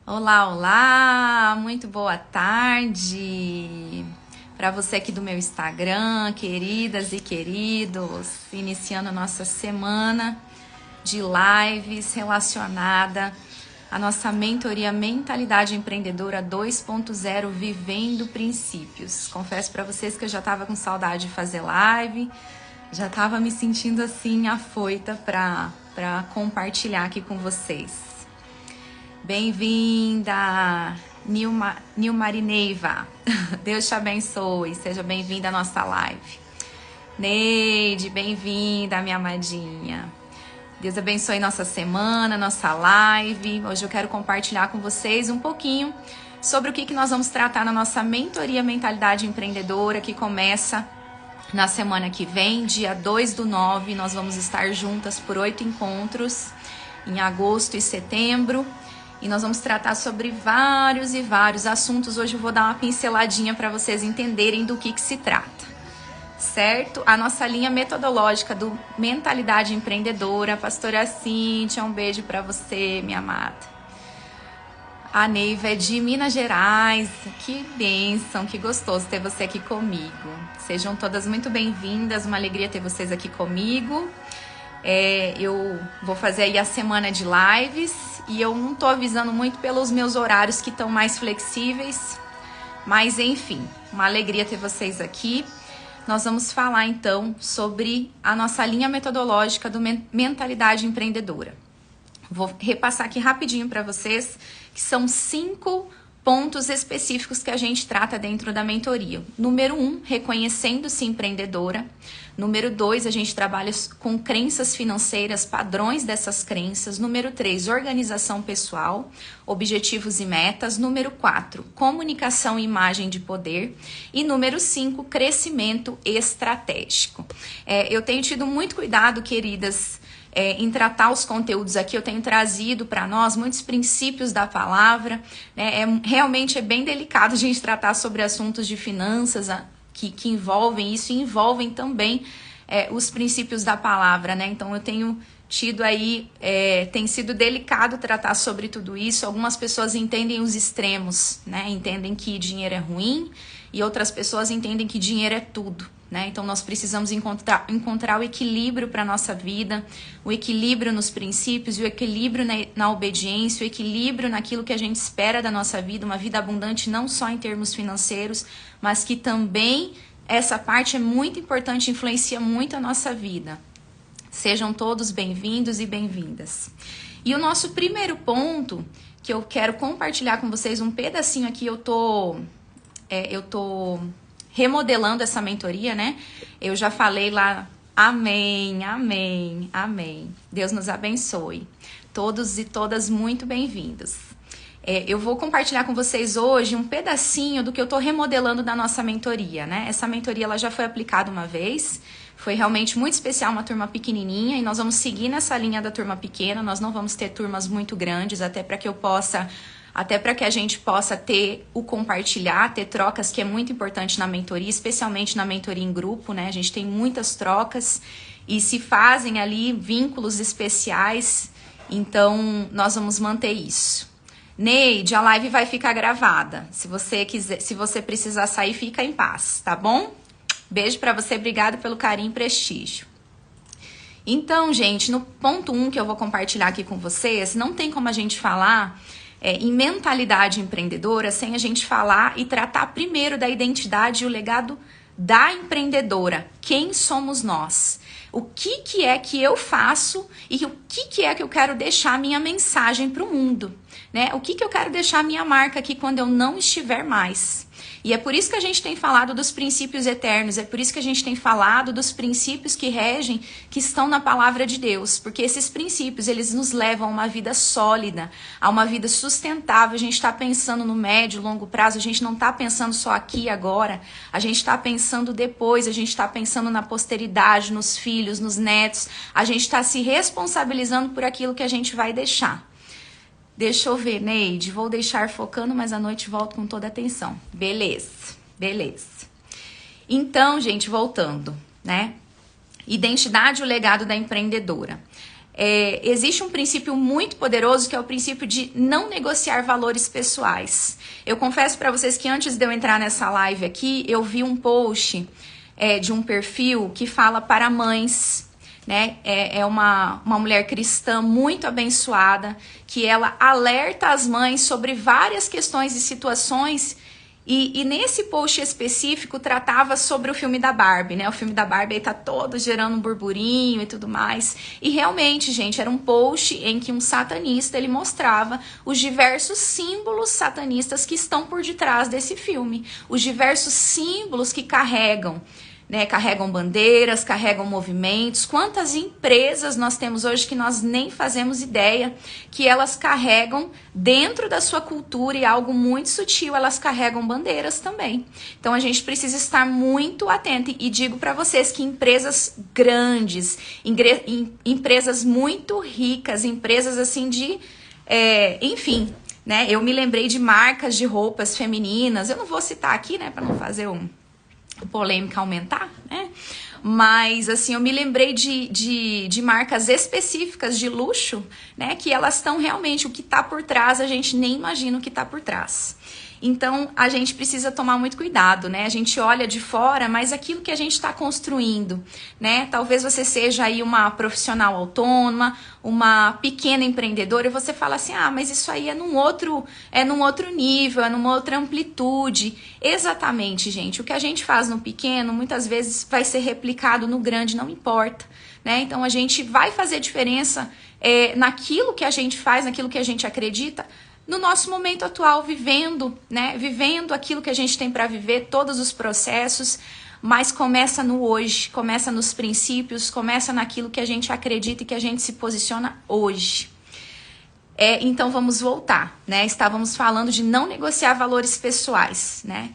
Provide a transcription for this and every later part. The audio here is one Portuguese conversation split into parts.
Olá, olá, muito boa tarde para você aqui do meu Instagram, queridas e queridos, iniciando a nossa semana de lives relacionada à nossa mentoria Mentalidade Empreendedora 2.0 Vivendo Princípios. Confesso para vocês que eu já estava com saudade de fazer live, já estava me sentindo assim afoita para compartilhar aqui com vocês. Bem-vinda, Nilmarineiva. Deus te abençoe. Seja bem-vinda à nossa live. Neide, bem-vinda, minha amadinha. Deus abençoe nossa semana, nossa live. Hoje eu quero compartilhar com vocês um pouquinho sobre o que nós vamos tratar na nossa mentoria Mentalidade Empreendedora, que começa na semana que vem, dia 2/9. Nós vamos estar juntas por 8 encontros em agosto e setembro. E nós vamos tratar sobre vários e vários assuntos. Hoje eu vou dar uma pinceladinha para vocês entenderem do que se trata, certo? A nossa linha metodológica do Mentalidade Empreendedora. Pastora Cíntia, um beijo para você, minha amada. A Neiva é de Minas Gerais. Que bênção, que gostoso ter você aqui comigo. Sejam todas muito bem-vindas, uma alegria ter vocês aqui comigo. Eu vou fazer aí a semana de lives e eu não tô avisando muito pelos meus horários que estão mais flexíveis, mas enfim, uma alegria ter vocês aqui. Nós vamos falar então sobre a nossa linha metodológica do Mentalidade Empreendedora. Vou repassar aqui rapidinho para vocês que são 5 pontos específicos que a gente trata dentro da mentoria. Número 1, reconhecendo-se empreendedora. Número 2, a gente trabalha com crenças financeiras, padrões dessas crenças. Número 3, organização pessoal, objetivos e metas. Número 4, comunicação e imagem de poder. E número 5, crescimento estratégico. Eu tenho tido muito cuidado, queridas, em tratar os conteúdos aqui. Eu tenho trazido para nós muitos princípios da palavra, né? Realmente é bem delicado a gente tratar sobre assuntos de finanças que envolvem isso e envolvem também os princípios da palavra, né? Então eu tenho tido aí, tem sido delicado tratar sobre tudo isso. Algumas pessoas entendem os extremos, né? Entendem que dinheiro é ruim e outras pessoas entendem que dinheiro é tudo, né? Então nós precisamos encontrar o equilíbrio para a nossa vida, o equilíbrio nos princípios, o equilíbrio na obediência, o equilíbrio naquilo que a gente espera da nossa vida, uma vida abundante não só em termos financeiros, mas que também essa parte é muito importante, influencia muito a nossa vida. Sejam todos bem-vindos e bem-vindas. E o nosso primeiro ponto que eu quero compartilhar com vocês, um pedacinho aqui, eu tô remodelando essa mentoria, né? Eu já falei lá, amém, amém, amém. Deus nos abençoe. Todos e todas muito bem-vindos. Eu vou compartilhar com vocês hoje um pedacinho do que eu tô remodelando da nossa mentoria, né? Essa mentoria ela já foi aplicada uma vez, foi realmente muito especial, uma turma pequenininha, e nós vamos seguir nessa linha da turma pequena. Nós não vamos ter turmas muito grandes, até para que a gente possa ter o compartilhar, ter trocas, que é muito importante na mentoria, especialmente na mentoria em grupo, né? A gente tem muitas trocas e se fazem ali vínculos especiais, então nós vamos manter isso. Neide, a live vai ficar gravada. Se você precisar sair, fica em paz, tá bom? Beijo pra você, obrigado pelo carinho e prestígio. Então, gente, no ponto 1 que eu vou compartilhar aqui com vocês, não tem como a gente falar em mentalidade empreendedora sem a gente falar e tratar primeiro da identidade e o legado da empreendedora. Quem somos nós? O que é que eu faço e o que é que eu quero deixar a minha mensagem para o mundo, né? O que eu quero deixar a minha marca aqui quando eu não estiver mais? E é por isso que a gente tem falado dos princípios eternos, é por isso que a gente tem falado dos princípios que regem, que estão na palavra de Deus, porque esses princípios, eles nos levam a uma vida sólida, a uma vida sustentável. A gente está pensando no médio, longo prazo, a gente não está pensando só aqui e agora, a gente está pensando depois, a gente está pensando na posteridade, nos filhos, nos netos, a gente está se responsabilizando por aquilo que a gente vai deixar. Deixa eu ver, Neide, vou deixar focando, mas à noite volto com toda a atenção. Beleza, beleza. Então, gente, voltando, né? Identidade e o legado da empreendedora. existe um princípio muito poderoso que é o princípio de não negociar valores pessoais. Eu confesso para vocês que antes de eu entrar nessa live aqui, eu vi um post de um perfil que fala para mães, né? É uma mulher cristã muito abençoada, que ela alerta as mães sobre várias questões e situações. E nesse post específico tratava sobre o filme da Barbie, né? O filme da Barbie aí tá todo gerando um burburinho e tudo mais. E realmente, gente, era um post em que um satanista, ele mostrava os diversos símbolos satanistas que estão por detrás desse filme. Os diversos símbolos que carregam, né, carregam bandeiras, carregam movimentos. Quantas empresas nós temos hoje que nós nem fazemos ideia que elas carregam dentro da sua cultura e algo muito sutil, elas carregam bandeiras também. Então a gente precisa estar muito atento e digo para vocês que empresas grandes, empresas muito ricas, empresas assim de, enfim, né, eu me lembrei de marcas de roupas femininas, eu não vou citar aqui, né, para não fazer polêmica aumentar, né? Mas, assim, eu me lembrei de marcas específicas de luxo, né? Que elas estão realmente, o que tá por trás, a gente nem imagina o que tá por trás. Então, a gente precisa tomar muito cuidado, né? A gente olha de fora, mas aquilo que a gente está construindo, né? Talvez você seja aí uma profissional autônoma, uma pequena empreendedora, e você fala assim, mas isso aí é num outro nível, é numa outra amplitude. Exatamente, gente. O que a gente faz no pequeno, muitas vezes vai ser replicado no grande, não importa, né? Então, a gente vai fazer diferença naquilo que a gente faz, naquilo que a gente acredita, no nosso momento atual, vivendo, né? Vivendo aquilo que a gente tem para viver, todos os processos, mas começa no hoje, começa nos princípios, começa naquilo que a gente acredita e que a gente se posiciona hoje. Então vamos voltar, né? Estávamos falando de não negociar valores pessoais, né?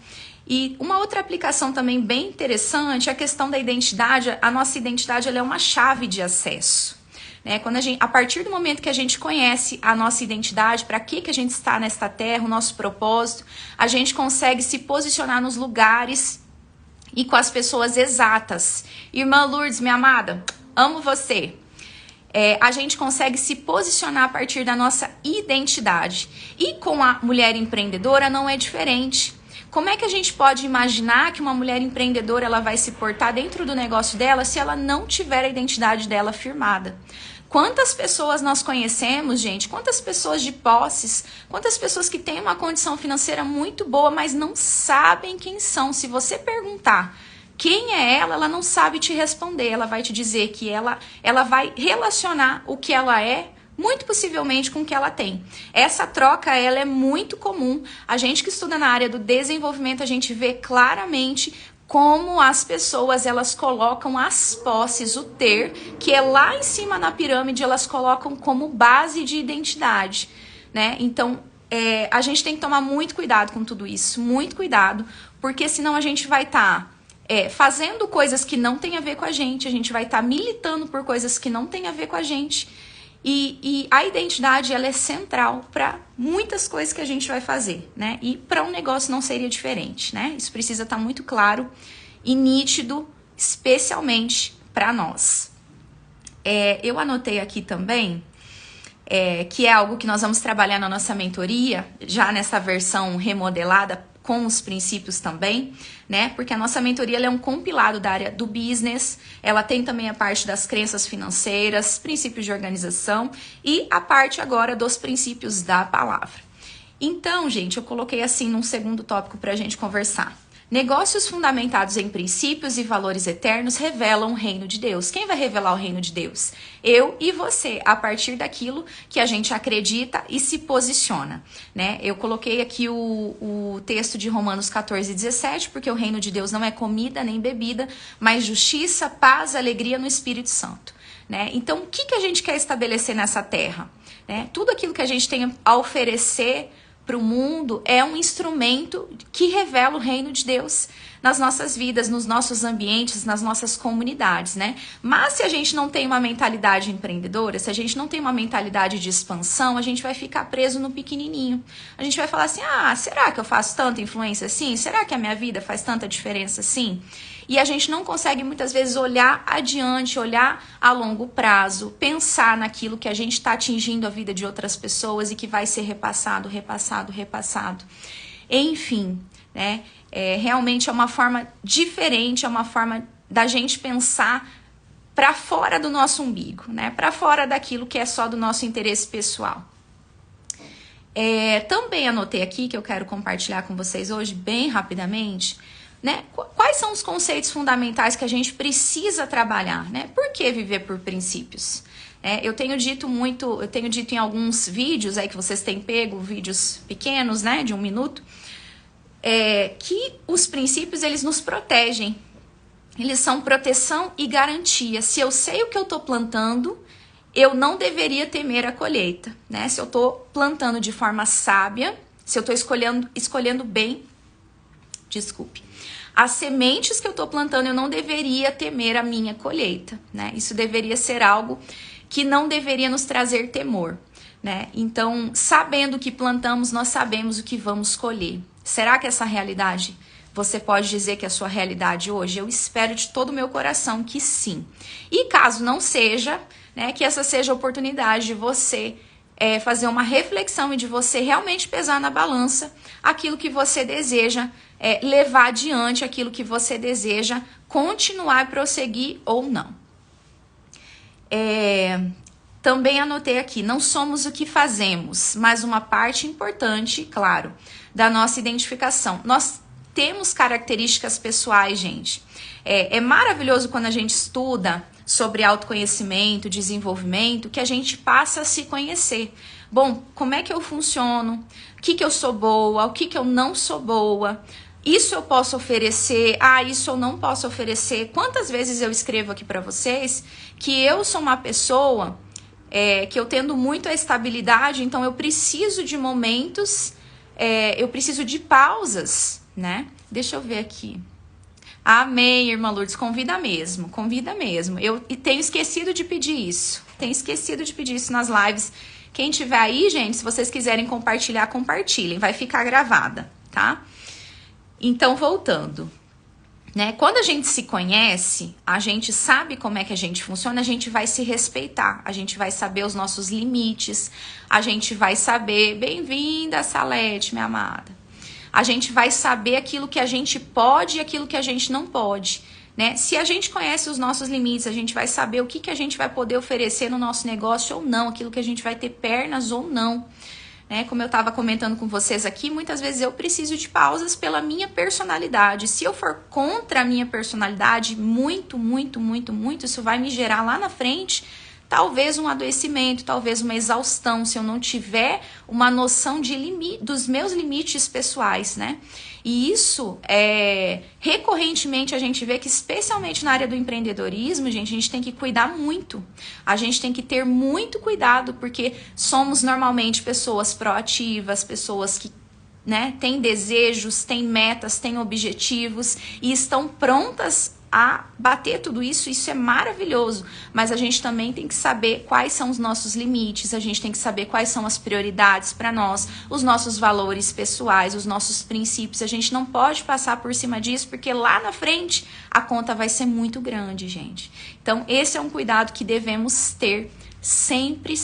E uma outra aplicação também bem interessante é a questão da identidade. A nossa identidade, ela é uma chave de acesso. Né? A partir do momento que a gente conhece a nossa identidade, para que a gente está nesta terra, o nosso propósito, a gente consegue se posicionar nos lugares e com as pessoas exatas. Irmã Lourdes, minha amada, amo você. A gente consegue se posicionar a partir da nossa identidade. E com a mulher empreendedora não é diferente. Como é que a gente pode imaginar que uma mulher empreendedora ela vai se portar dentro do negócio dela se ela não tiver a identidade dela firmada? Quantas pessoas nós conhecemos, gente? Quantas pessoas de posses? Quantas pessoas que têm uma condição financeira muito boa, mas não sabem quem são? Se você perguntar quem é ela não sabe te responder. Ela vai te dizer que ela vai relacionar o que ela é, muito possivelmente, com o que ela tem. Essa troca, ela é muito comum. A gente que estuda na área do desenvolvimento, a gente vê claramente como as pessoas, elas colocam as posses, o ter, que é lá em cima na pirâmide, elas colocam como base de identidade, né? Então, a gente tem que tomar muito cuidado com tudo isso, muito cuidado, porque senão a gente vai estar fazendo coisas que não tem a ver com a gente vai estar militando por coisas que não tem a ver com a gente. E a identidade, ela é central para muitas coisas que a gente vai fazer, né? E para um negócio não seria diferente, né? Isso precisa estar muito claro e nítido, especialmente para nós. Eu anotei aqui também, que é algo que nós vamos trabalhar na nossa mentoria, já nessa versão remodelada, com os princípios também, né? Porque a nossa mentoria ela é um compilado da área do business, ela tem também a parte das crenças financeiras, princípios de organização e a parte agora dos princípios da palavra. Então, gente, eu coloquei assim num segundo tópico para a gente conversar. Negócios fundamentados em princípios e valores eternos revelam o reino de Deus. Quem vai revelar o reino de Deus? Eu e você, a partir daquilo que a gente acredita e se posiciona, né? Eu coloquei aqui o texto de Romanos 14:17, porque o reino de Deus não é comida nem bebida, mas justiça, paz, alegria no Espírito Santo, né? Então, o que a gente quer estabelecer nessa terra? Né? Tudo aquilo que a gente tem a oferecer para o mundo é um instrumento que revela o reino de Deus. nas nossas vidas, nos nossos ambientes, nas nossas comunidades, né? Mas se a gente não tem uma mentalidade empreendedora, se a gente não tem uma mentalidade de expansão, a gente vai ficar preso no pequenininho. A gente vai falar assim, será que eu faço tanta influência assim? Será que a minha vida faz tanta diferença assim? E a gente não consegue muitas vezes olhar adiante, olhar a longo prazo, pensar naquilo que a gente está atingindo a vida de outras pessoas e que vai ser repassado. Enfim, né? Realmente é uma forma diferente, é uma forma da gente pensar para fora do nosso umbigo, né? Para fora daquilo que é só do nosso interesse pessoal. Também anotei aqui que eu quero compartilhar com vocês hoje, bem rapidamente, né? Quais são os conceitos fundamentais que a gente precisa trabalhar, né? Por que viver por princípios? Eu tenho dito em alguns vídeos aí que vocês têm pego, vídeos pequenos, né, de 1 minuto, que os princípios, eles nos protegem. Eles são proteção e garantia. Se eu sei o que eu tô plantando, eu não deveria temer a colheita, né? Se eu tô plantando de forma sábia, se eu tô escolhendo bem, as sementes que eu tô plantando, eu não deveria temer a minha colheita, né? Isso deveria ser algo que não deveria nos trazer temor, né? Então, sabendo o que plantamos, nós sabemos o que vamos colher. Será que essa realidade, você pode dizer que é a sua realidade hoje? Eu espero de todo o meu coração que sim. E caso não seja, né, que essa seja a oportunidade de você fazer uma reflexão e de você realmente pesar na balança aquilo que você deseja levar adiante, aquilo que você deseja continuar e prosseguir ou não. Também anotei aqui, não somos o que fazemos, mas uma parte importante, claro, da nossa identificação. Nós temos características pessoais, gente. É maravilhoso quando a gente estuda sobre autoconhecimento, desenvolvimento, que a gente passa a se conhecer. Bom, como é que eu funciono? O que eu sou boa? O que eu não sou boa? Isso eu posso oferecer? Isso eu não posso oferecer. Quantas vezes eu escrevo aqui para vocês que eu sou uma pessoa que eu tendo muito a estabilidade, então eu preciso de momentos, eu preciso de pausas, né? Deixa eu ver aqui. Amém, irmã Lourdes, convida mesmo. Eu tenho esquecido de pedir isso. Nas lives. Quem tiver aí, gente, se vocês quiserem compartilhar, compartilhem. Vai ficar gravada, tá? Então, voltando, né? Quando a gente se conhece, a gente sabe como é que a gente funciona, a gente vai se respeitar, a gente vai saber os nossos limites, a gente vai saber... Bem-vinda, Salete, minha amada. A gente vai saber aquilo que a gente pode e aquilo que a gente não pode, né? Se a gente conhece os nossos limites, a gente vai saber o que a gente vai poder oferecer no nosso negócio ou não, aquilo que a gente vai ter pernas ou não, né? Como eu estava comentando com vocês aqui, muitas vezes eu preciso de pausas pela minha personalidade. Se eu for contra a minha personalidade, muito, isso vai me gerar lá na frente talvez um adoecimento, talvez uma exaustão, se eu não tiver uma noção dos meus limites pessoais, né? E isso, recorrentemente a gente vê que, especialmente na área do empreendedorismo, gente, a gente tem que cuidar muito. A gente tem que ter muito cuidado, porque somos normalmente pessoas proativas, pessoas que, né, têm desejos, têm metas, têm objetivos e estão prontas a bater tudo isso. Isso é maravilhoso, mas a gente também tem que saber quais são os nossos limites, a gente tem que saber quais são as prioridades para nós, os nossos valores pessoais, os nossos princípios. A gente não pode passar por cima disso, porque lá na frente a conta vai ser muito grande, gente. Então esse é um cuidado que devemos ter sempre.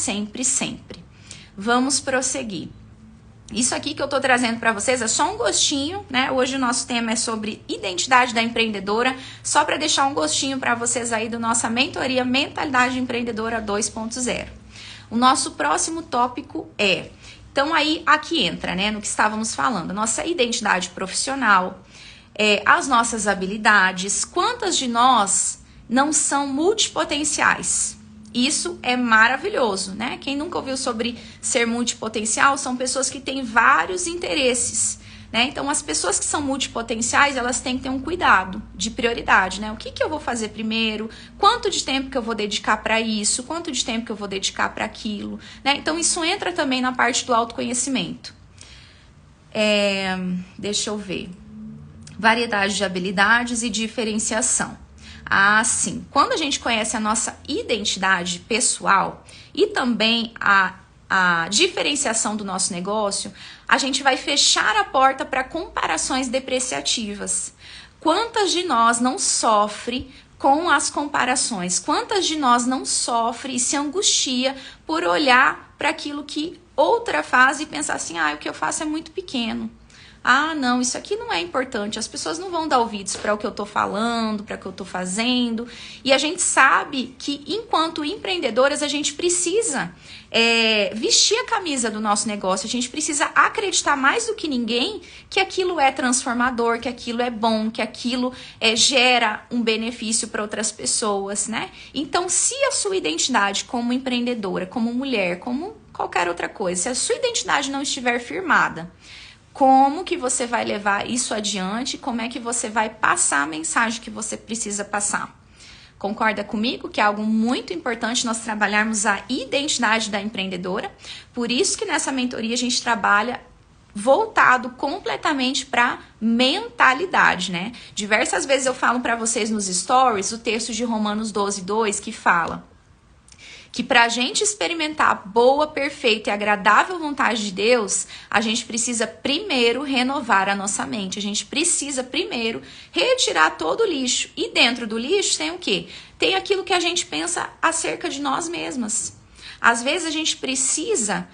Vamos prosseguir. Isso aqui que eu tô trazendo para vocês é só um gostinho, né? Hoje o nosso tema é sobre identidade da empreendedora, só para deixar um gostinho para vocês aí da nossa mentoria Mentalidade Empreendedora 2.0. O nosso próximo tópico então aí aqui entra, né, no que estávamos falando, nossa identidade profissional, as nossas habilidades. Quantas de nós não são multipotenciais? Isso é maravilhoso, né? Quem nunca ouviu sobre ser multipotencial são pessoas que têm vários interesses, né? Então, as pessoas que são multipotenciais, elas têm que ter um cuidado de prioridade, né? O que eu vou fazer primeiro? Quanto de tempo que eu vou dedicar para isso? Quanto de tempo que eu vou dedicar para aquilo? Né? Então, isso entra também na parte do autoconhecimento. Deixa eu ver. variedade de habilidades e diferenciação. Ah, sim. Quando a gente conhece a nossa identidade pessoal e também a diferenciação do nosso negócio, a gente vai fechar a porta para comparações depreciativas. Quantas de nós não sofre com as comparações? Quantas de nós não sofre e se angustia por olhar para aquilo que outra faz e pensar assim, o que eu faço é muito pequeno. Ah, não, isso aqui não é importante. As pessoas não vão dar ouvidos para o que eu tô falando, para o que eu tô fazendo. E a gente sabe que, enquanto empreendedoras, a gente precisa vestir a camisa do nosso negócio. A gente precisa acreditar mais do que ninguém que aquilo é transformador, que aquilo é bom, que aquilo gera um benefício para outras pessoas, né? Então, se a sua identidade como empreendedora, como mulher, como qualquer outra coisa, se a sua identidade não estiver firmada, como que você vai levar isso adiante? Como é que você vai passar a mensagem que você precisa passar? Concorda comigo que é algo muito importante nós trabalharmos a identidade da empreendedora? Por isso que nessa mentoria a gente trabalha voltado completamente para mentalidade, né? Diversas vezes eu falo para vocês nos stories o texto de Romanos 12:2 que fala que para a gente experimentar a boa, perfeita e agradável vontade de Deus, a gente precisa primeiro renovar a nossa mente. A gente precisa primeiro retirar todo o lixo. E dentro do lixo tem o quê? Tem aquilo que a gente pensa acerca de nós mesmas. Às vezes a gente precisa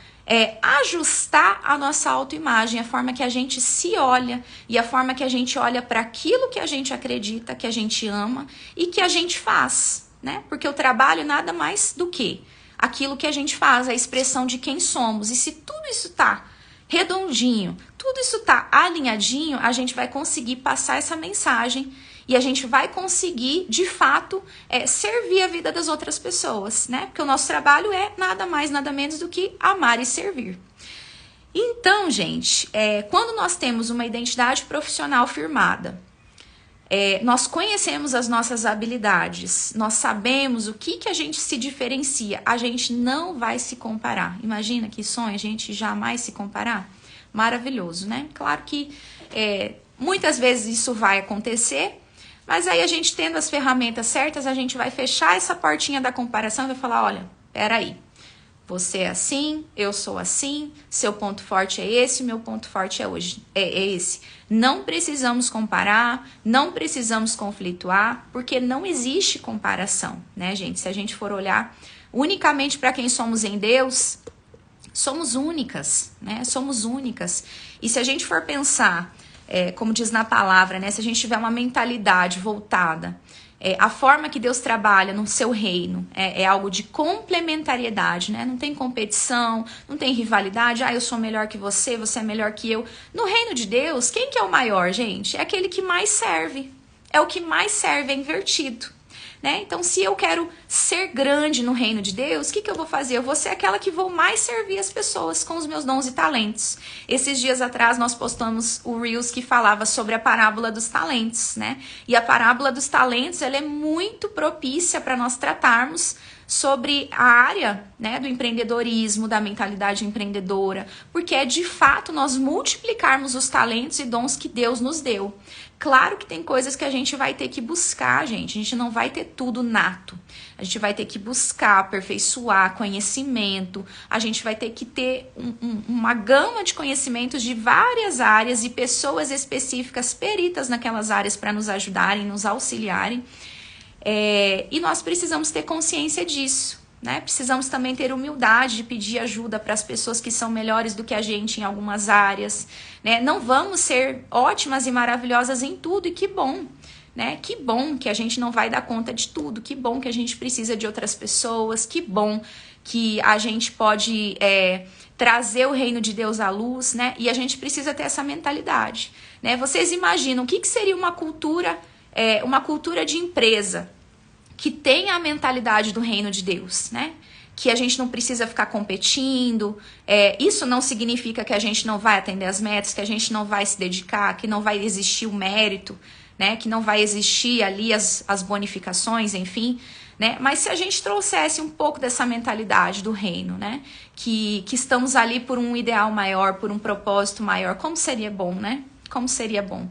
ajustar a nossa autoimagem, a forma que a gente se olha e a forma que a gente olha para aquilo que a gente acredita, que a gente ama e que a gente faz. Né? Porque o trabalho nada mais do que aquilo que a gente faz, a expressão de quem somos. E se tudo isso tá redondinho, tudo isso tá alinhadinho, a gente vai conseguir passar essa mensagem e a gente vai conseguir, de fato, servir a vida das outras pessoas, né? Porque o nosso trabalho é nada mais, nada menos do que amar e servir. Então, gente, quando nós temos uma identidade profissional firmada, nós conhecemos as nossas habilidades, nós sabemos o que a gente se diferencia, a gente não vai se comparar. Imagina que sonho a gente jamais se comparar? Maravilhoso, né? Claro que muitas vezes isso vai acontecer, mas aí a gente tendo as ferramentas certas, a gente vai fechar essa portinha da comparação e vai falar, olha, peraí. Você é assim, eu sou assim, seu ponto forte é esse, meu ponto forte é esse. Não precisamos comparar, não precisamos conflituar, porque não existe comparação, né, gente? Se a gente for olhar unicamente para quem somos em Deus, somos únicas, né? Somos únicas. E se a gente for pensar, como diz na palavra, né? Se a gente tiver uma mentalidade voltada, a forma que Deus trabalha no seu reino é algo de complementariedade, né? Não tem competição, não tem rivalidade. Eu sou melhor que você é melhor que eu. No reino de Deus, quem que é o maior, gente? É aquele que mais serve. É o que mais serve, é invertido. Né? Então, se eu quero ser grande no reino de Deus, o que eu vou fazer? Eu vou ser aquela que vou mais servir as pessoas com os meus dons e talentos. Esses dias atrás, nós postamos o Reels que falava sobre a parábola dos talentos, né? E a parábola dos talentos, ela é muito propícia para nós tratarmos sobre a área, né, do empreendedorismo, da mentalidade empreendedora, porque é de fato nós multiplicarmos os talentos e dons que Deus nos deu. Claro que tem coisas que a gente vai ter que buscar, gente. A gente não vai ter tudo nato. A gente vai ter que buscar, aperfeiçoar conhecimento. A gente vai ter que ter uma gama de conhecimentos de várias áreas e pessoas específicas, peritas naquelas áreas para nos ajudarem, nos auxiliarem. E nós precisamos ter consciência disso. Né? Precisamos também ter humildade de pedir ajuda para as pessoas que são melhores do que a gente em algumas áreas. Né? Não vamos ser ótimas e maravilhosas em tudo, e que bom. Né? Que bom que a gente não vai dar conta de tudo, que bom que a gente precisa de outras pessoas, que bom que a gente pode trazer o reino de Deus à luz, né? E a gente precisa ter essa mentalidade. Né? Vocês imaginam o que seria uma cultura de empresa que tenha a mentalidade do reino de Deus, né? Que a gente não precisa ficar competindo. Isso não significa que a gente não vai atender as metas, que a gente não vai se dedicar, que não vai existir o mérito, né? Que não vai existir ali as bonificações, enfim. Né? Mas se a gente trouxesse um pouco dessa mentalidade do reino, né? Que estamos ali por um ideal maior, por um propósito maior, como seria bom, né? Como seria bom.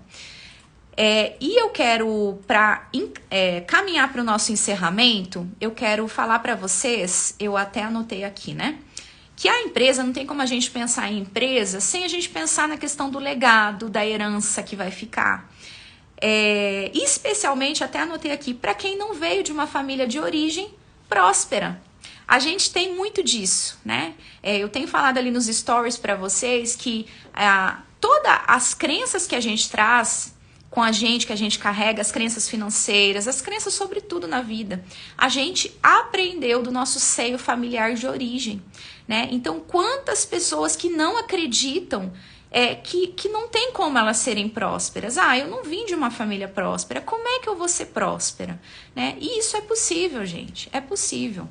E eu quero, para caminhar para o nosso encerramento, eu quero falar para vocês, eu até anotei aqui, né? Que a empresa, não tem como a gente pensar em empresa sem a gente pensar na questão do legado, da herança que vai ficar. Especialmente, até anotei aqui, para quem não veio de uma família de origem próspera. A gente tem muito disso, né? Eu tenho falado ali nos stories para vocês que todas as crenças que a gente traz com a gente, que a gente carrega, as crenças financeiras, as crenças sobre tudo na vida, a gente aprendeu do nosso seio familiar de origem, né? Então, quantas pessoas que não acreditam que não tem como elas serem prósperas? Eu não vim de uma família próspera, como é que eu vou ser próspera? Né? E isso é possível, gente, é possível.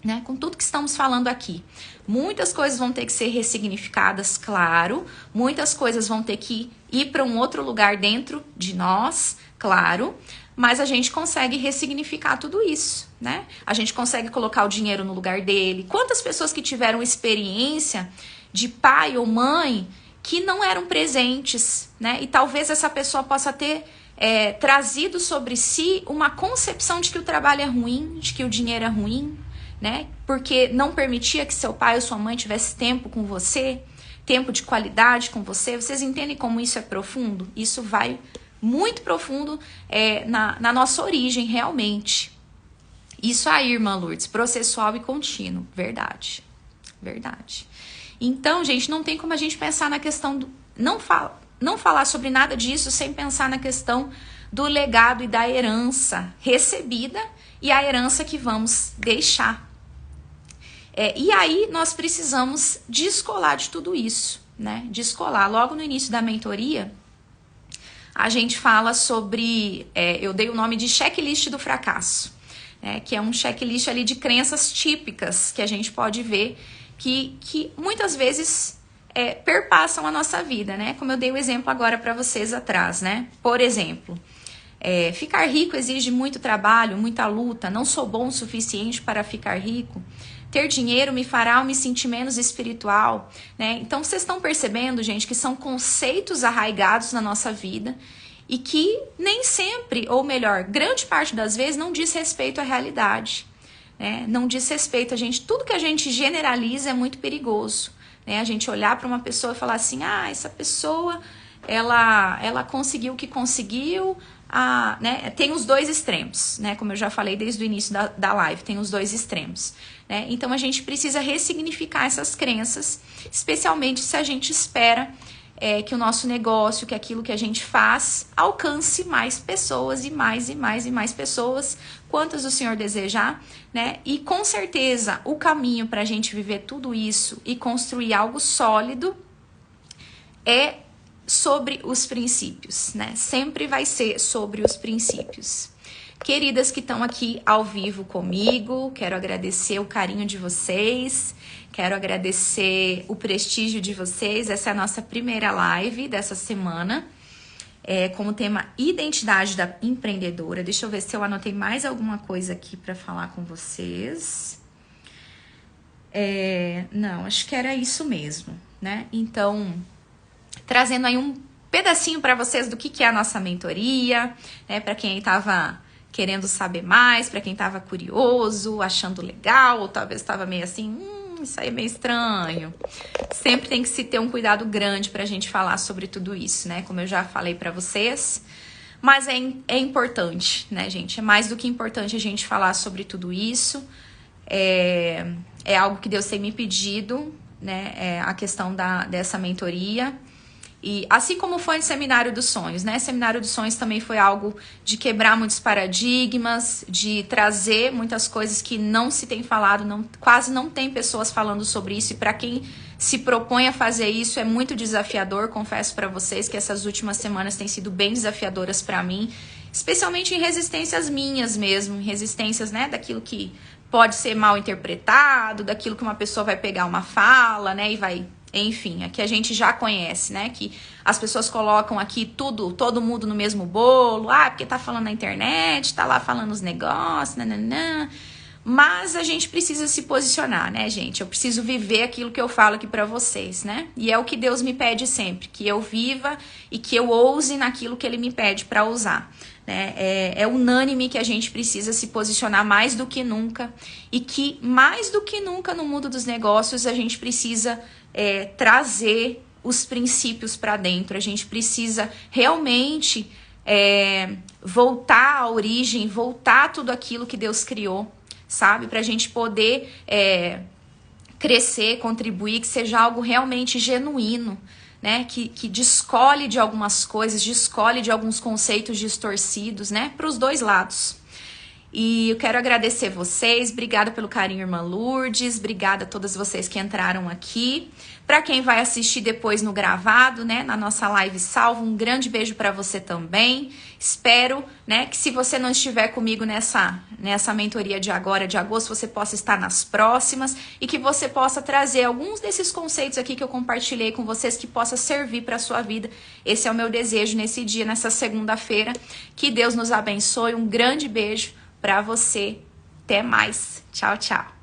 Né? Com tudo que estamos falando aqui. Muitas coisas vão ter que ser ressignificadas, claro. Muitas coisas vão ter que ir para um outro lugar dentro de nós, claro. Mas a gente consegue ressignificar tudo isso, né? A gente consegue colocar o dinheiro no lugar dele. Quantas pessoas que tiveram experiência de pai ou mãe que não eram presentes, né? E talvez essa pessoa possa ter trazido sobre si uma concepção de que o trabalho é ruim, de que o dinheiro é ruim, né? Porque não permitia que seu pai ou sua mãe tivesse tempo com você, tempo de qualidade com você. Vocês entendem como isso é profundo? Isso vai muito profundo na nossa origem, realmente. Isso aí, irmã Lourdes, processual e contínuo. Verdade. Verdade. Então, gente, não tem como a gente pensar na questão do... Não falar sobre nada disso sem pensar na questão do legado e da herança recebida e a herança que vamos deixar. E aí nós precisamos descolar de tudo isso, né? Descolar. Logo no início da mentoria, a gente fala sobre, eu dei o nome de checklist do fracasso, né? Que é um checklist ali de crenças típicas que a gente pode ver que muitas vezes perpassam a nossa vida, né? Como eu dei o exemplo agora para vocês atrás, né? Por exemplo, ficar rico exige muito trabalho, muita luta, não sou bom o suficiente para ficar rico. Ter dinheiro me fará eu me sentir menos espiritual, né? Então, vocês estão percebendo, gente, que são conceitos arraigados na nossa vida e que nem sempre, ou melhor, grande parte das vezes, não diz respeito à realidade, né? Não diz respeito a gente. Tudo que a gente generaliza é muito perigoso, né? A gente olhar para uma pessoa e falar assim, essa pessoa, ela conseguiu o que conseguiu, né? Tem os dois extremos, né? Como eu já falei desde o início da live, tem os dois extremos, né? Então a gente precisa ressignificar essas crenças, especialmente se a gente espera que o nosso negócio, que aquilo que a gente faz, alcance mais pessoas e mais pessoas, quantas o Senhor desejar, né? E com certeza o caminho para a gente viver tudo isso e construir algo sólido é sobre os princípios, né? Sempre vai ser sobre os princípios. Queridas que estão aqui ao vivo comigo, quero agradecer o carinho de vocês, quero agradecer o prestígio de vocês. Essa é a nossa primeira live dessa semana, como tema Identidade da Empreendedora. Deixa eu ver se eu anotei mais alguma coisa aqui para falar com vocês. Não, acho que era isso mesmo, né? Então, trazendo aí um pedacinho para vocês do que é a nossa mentoria, né? Para quem estava querendo saber mais, para quem estava curioso, achando legal, ou talvez estava meio assim, isso aí é meio estranho. Sempre tem que se ter um cuidado grande para a gente falar sobre tudo isso, né? Como eu já falei para vocês, mas é importante, né, gente? É mais do que importante a gente falar sobre tudo isso. É algo que Deus tem me pedido, né? A questão dessa mentoria. E assim como foi no Seminário dos Sonhos, né? Seminário dos Sonhos também foi algo de quebrar muitos paradigmas, de trazer muitas coisas que não se tem falado, quase não tem pessoas falando sobre isso. E para quem se propõe a fazer isso é muito desafiador. Confesso para vocês que essas últimas semanas têm sido bem desafiadoras para mim, especialmente em resistências minhas mesmo, resistências, né, daquilo que pode ser mal interpretado, daquilo que uma pessoa vai pegar uma fala, né, e vai... Enfim, aqui a gente já conhece, né? Que as pessoas colocam aqui todo mundo no mesmo bolo. Porque tá falando na internet, tá lá falando os negócios, nananã. Mas a gente precisa se posicionar, né, gente? Eu preciso viver aquilo que eu falo aqui pra vocês, né? E é o que Deus me pede sempre, que eu viva e que eu ouse naquilo que Ele me pede pra usar, né? É unânime que a gente precisa se posicionar mais do que nunca e que mais do que nunca no mundo dos negócios a gente precisa trazer os princípios pra dentro. A gente precisa realmente voltar à origem, voltar a tudo aquilo que Deus criou, sabe? Pra gente poder crescer, contribuir, que seja algo realmente genuíno, né? Que descolhe de algumas coisas, descolhe de alguns conceitos distorcidos, né? Para os dois lados. E eu quero agradecer vocês, obrigada pelo carinho, irmã Lourdes, obrigada a todas vocês que entraram aqui. Para quem vai assistir depois no gravado, né, na nossa live salvo, um grande beijo para você também. Espero, né, que se você não estiver comigo nessa mentoria de agora, de agosto, você possa estar nas próximas e que você possa trazer alguns desses conceitos aqui que eu compartilhei com vocês que possa servir para a sua vida. Esse é o meu desejo nesse dia, nessa segunda-feira. Que Deus nos abençoe. Um grande beijo para você. Até mais. Tchau, tchau.